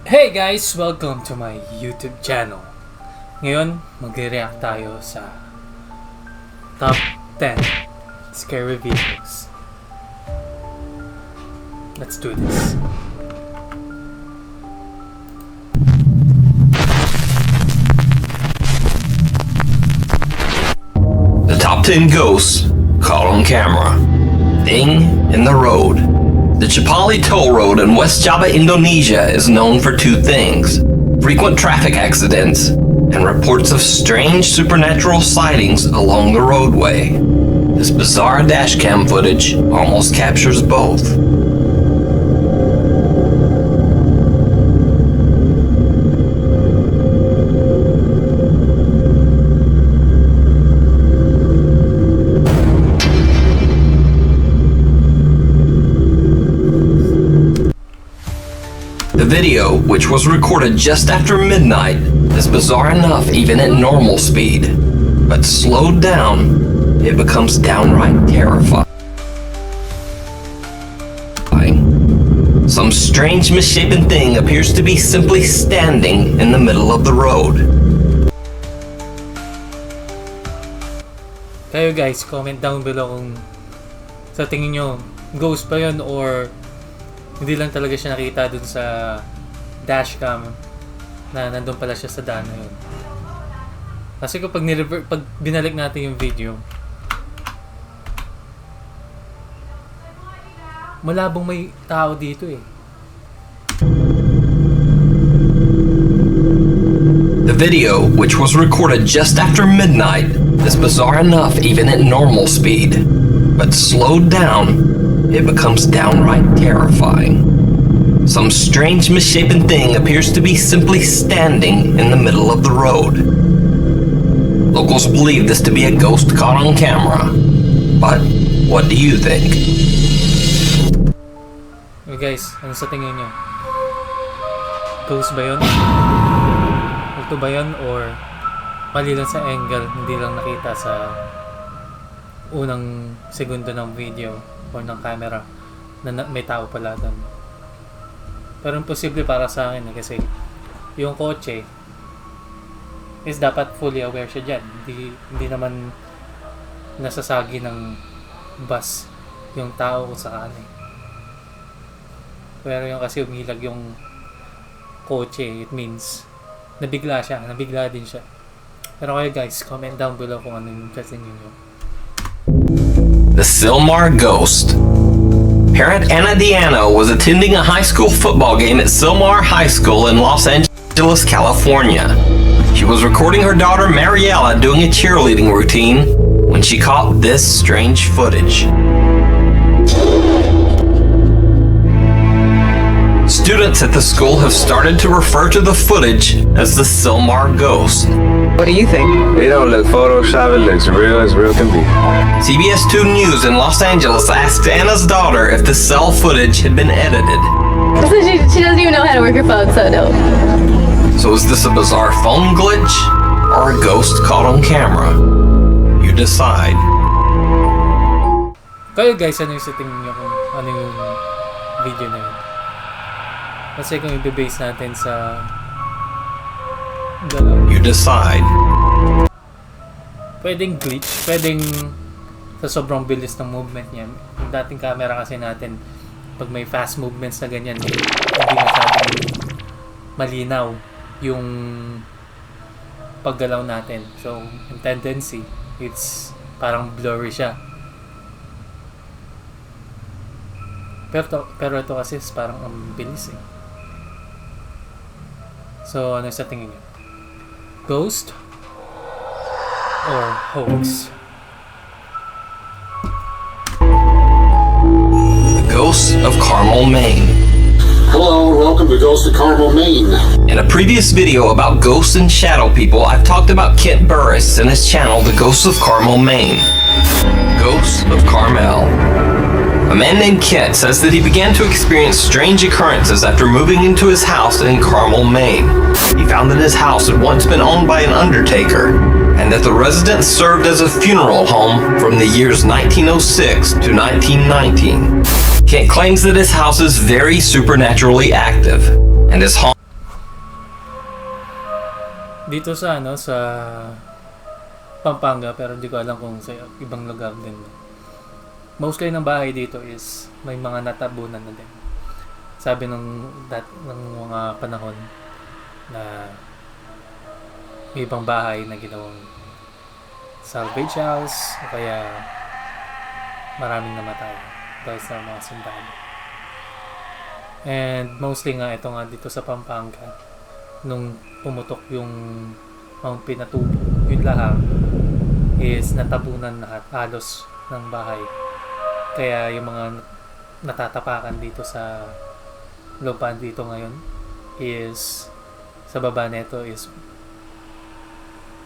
Hey guys! Welcome to my YouTube channel. Ngayon, magre-react tayo sa Top 10 Scary Videos. Let's do this. The top 10 ghosts caught on camera. Thing in the road. The Chapali Toll Road in West Java, Indonesia is known for two things: frequent traffic accidents and reports of strange supernatural sightings along the roadway. This bizarre dashcam footage almost captures both. The video, which was recorded just after midnight, is bizarre enough even at normal speed. But slowed down, it becomes downright terrifying. Some strange misshapen thing appears to be simply standing in the middle of the road. Kayo guys, comment down below kung sa tingin nyo, ghost ba yun or hindi lang talaga siya nakita dun sa dashcam na nandun pala siya sa daan na yun. Kasi kapag pag binalik natin yung video, malabong may tao dito eh. The video, which was recorded just after midnight, is bizarre enough even at normal speed. But slowed down, it becomes downright terrifying. Some strange misshapen thing appears to be simply standing in the middle of the road. Locals believe this to be a ghost caught on camera. But what do you think? Okay guys, ano sa tingin nyo? Ghost ba yun? Multo ba yun? Or mali lang sa angle, hindi lang nakita sa unang segundo ng video o ng camera na may tao pala doon. Pero imposible para sa akin kasi yung kotse is dapat fully aware siya dyan. Hindi naman nasasagi ng bus yung tao kung saan eh. Pero yung kasi umilag yung kotse, it means nabigla din siya. Pero kayo guys, comment down below kung ano yung kasi ninyo. The Sylmar Ghost. Parent Anna Diano was attending a high school football game at Sylmar High School in Los Angeles, California. She was recording her daughter Mariella doing a cheerleading routine when she caught this strange footage. Students at the school have started to refer to the footage as the Sylmar Ghost. What do you think? It don't look Photoshop, it looks real as real can be. CBS 2 News in Los Angeles asked Anna's daughter if the cell footage had been edited. So she doesn't even know how to work her phone, so no. So is this a bizarre phone glitch or a ghost caught on camera? You decide. Kayo guys, ano yung sa tingin nyo kung ano yung video na yun? Kasi kung i-base natin sa You decide. pwedeng glitch, pwedeng sa sobrang bilis ng movement niya. Yung dating camera kasi natin, pag may fast movements na ganyan, hindi masyadong malinaw yung paggalaw natin. So, yung tendency, it's parang blurry siya. Pero ito kasi parang ang bilis eh. So, ano sa tingin niyo? Ghost or hoax? The Ghost of Carmel, Maine. Hello, welcome to Ghost of Carmel, Maine. In a previous video about ghosts and shadow people, I've talked about Kent Burris and his channel, The Ghosts of Carmel, Maine. Ghosts of Carmel. A man named Kent says that he began to experience strange occurrences after moving into his house in Carmel, Maine. He found that his house had once been owned by an undertaker, and that the residence served as a funeral home from the years 1906 to 1919. Kent claims that his house is very supernaturally active, and is haunted Dito sa sa Pampanga, pero hindi ko alam kung sa ibang lugar din. Mostly ng bahay dito is may mga natabunan na din. Sabi ng mga panahon na may ibang bahay na ginawang salvage house o kaya maraming namatay dahil sa mga simbahan. And mostly nga ito nga dito sa Pampanga, nung pumutok yung Mount Pinatubo, yun lahat is natabunan lahat halos ng bahay. Kaya yung mga natatapakan dito sa lupaan dito ngayon is sa baba nito is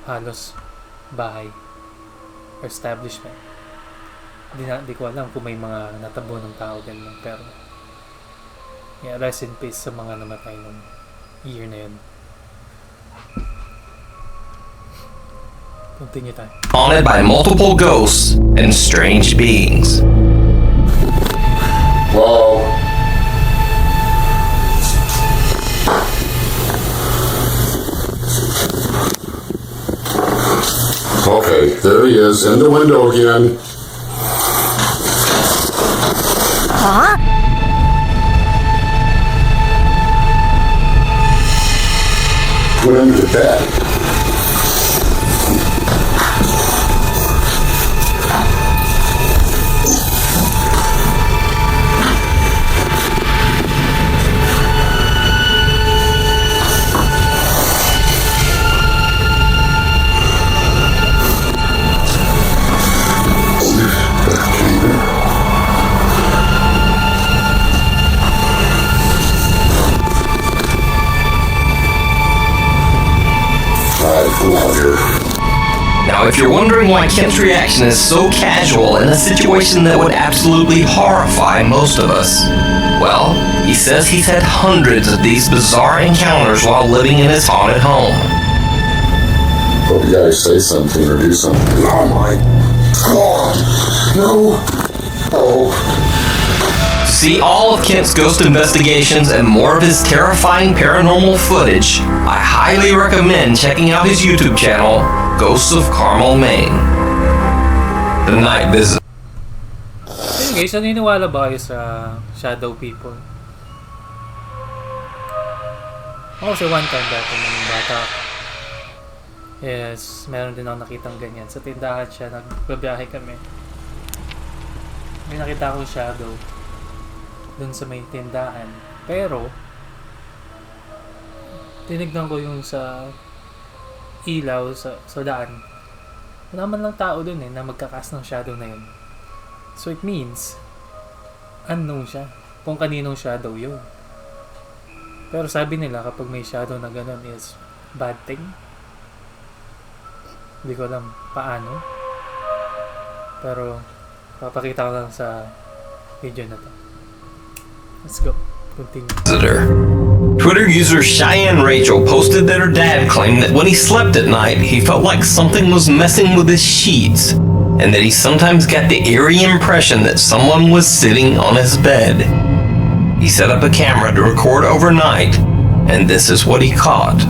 halos bahay or establishment. Di ko alam kung may mga natabo ng tao din, pero yeah, rest in peace sa mga namatay ng year na yun. Continue tayo. Haunted by multiple ghosts and strange beings. Whoa. Okay, there he is, in the window again. Huh? Put him to bed. Now, if you're wondering why Kent's reaction is so casual in a situation that would absolutely horrify most of us, well, he says he's had hundreds of these bizarre encounters while living in his haunted home. Hope you guys say something or do something. Oh my God! No! Oh. To see all of Kent's ghost investigations and more of his terrifying paranormal footage, I highly recommend checking out his YouTube channel, Ghosts of Carmel, Maine. The Night Visit. Hey guys, naniniwala ba kayo sa shadow people? Ako kasi one time dati nung bata ako, yes, meron din ako nakitang ganyan. Sa tindahan siya, nagbabiyahe kami. May nakita akong shadow dun sa may tindahan. Pero, tinignan ko yung sa ilaw sa daan. Wala man lang tao dun na magkakas ng shadow na yun. So it means, unknown siya. Kung kaninong shadow yun. Pero sabi nila kapag may shadow na ganun is bad thing. Hindi ko alam paano. Pero, papakita ko lang sa video na to. Let's go. Continue. Twitter user Cheyenne Rachel posted that her dad claimed that when he slept at night, he felt like something was messing with his sheets, and that he sometimes got the eerie impression that someone was sitting on his bed. He set up a camera to record overnight, and this is what he caught.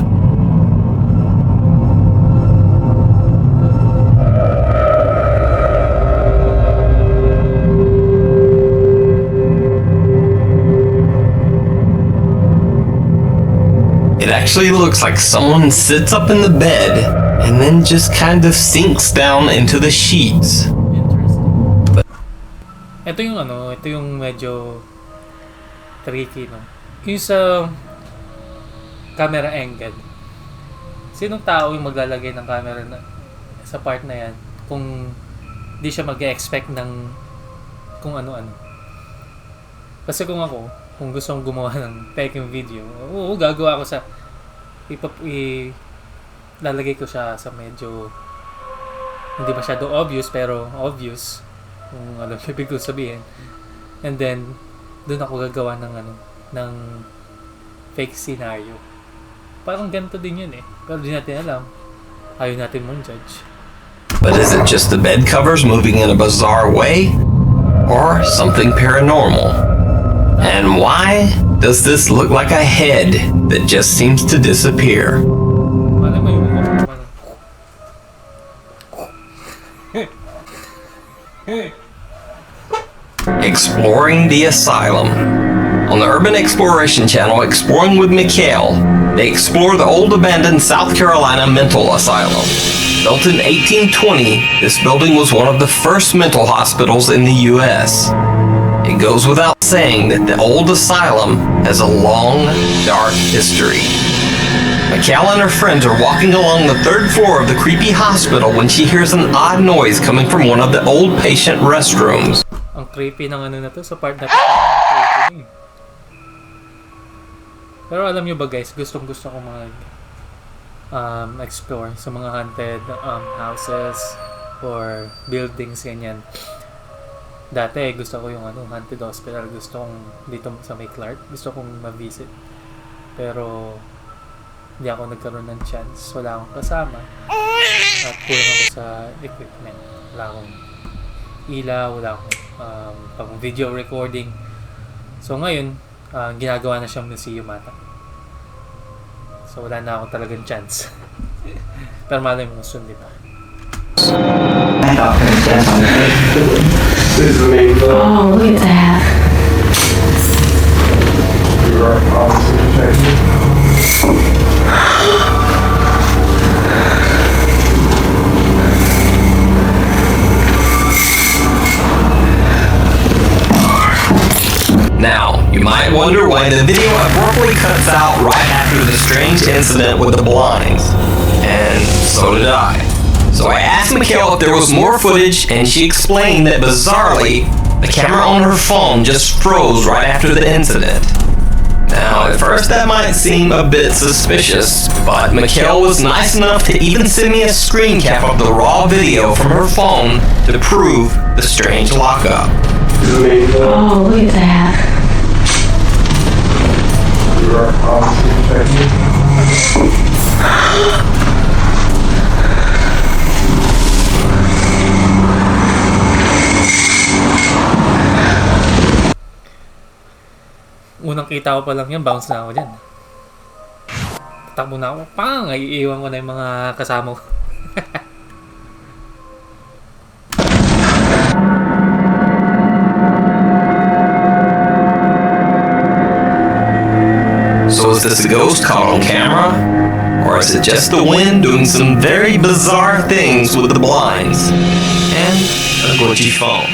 It actually looks like someone sits up in the bed and then just kind of sinks down into the sheets. Interesting. Ito yung medyo tricky, no? Yung sa camera angle. Sinong tao yung maglalagay ng camera na sa part na yan kung di siya mag-expect ng kung ano-ano? Kasi kung gusto kong gumawa ng peking video, gagawa ko sa lalagay ko siya sa medyo hindi masyado obvious pero obvious kung alam mo ibig ko sabihin, and then doon ako gagawa ng fake scenario. Parang ganito din yun pero di natin alam, ayaw natin mong judge. But is it just the bed covers moving in a bizarre way, or something paranormal? And why does this look like a head that just seems to disappear? Alam mo yung Exploring the Asylum. On the Urban Exploration Channel, Exploring with Mikhail, they explore the old abandoned South Carolina mental asylum. Built in 1820, this building was one of the first mental hospitals in the U.S. It goes without saying that the old asylum has a long, dark history. Mikhail and her friends are walking along the third floor of the creepy hospital when she hears an odd noise coming from one of the old patient restrooms. Ang creepy ng ano na to sa part na to. Ang creepy. Pero alam nyo ba guys, gustong gusto ko explore sa mga haunted houses or buildings ganyan. Dati gusto ko yung haunted hospital, gusto kong dito sa may Clark, gusto kong ma-visit. Pero hindi ako nagkaroon ng chance, wala akong kasama. At kulang ako sa equipment. Wala akong ilaw, wala akong pang video recording. So ngayon, ginagawa na siyang museum ata. So wala na ako talagang chance. Pero malay mo soon, di ba? Oh, look at that. Now, you might wonder why the video abruptly cuts out right after the strange incident with the blinds. And so did I. So I asked Mikhail if there was more footage, and she explained that bizarrely, the camera on her phone just froze right after the incident. Now, at first that might seem a bit suspicious, but Mikhail was nice enough to even send me a screen cap of the raw video from her phone to prove the strange lockup. Oh, look at that. Unang kita ko pa lang yan, bounce na ako dyan. Tatakbo na ako, pang! Ay, iiwan ko na yung mga kasama ko. So is this a ghost caught on camera? Or is it just the wind doing some very bizarre things with the blinds? And a glitchy phone.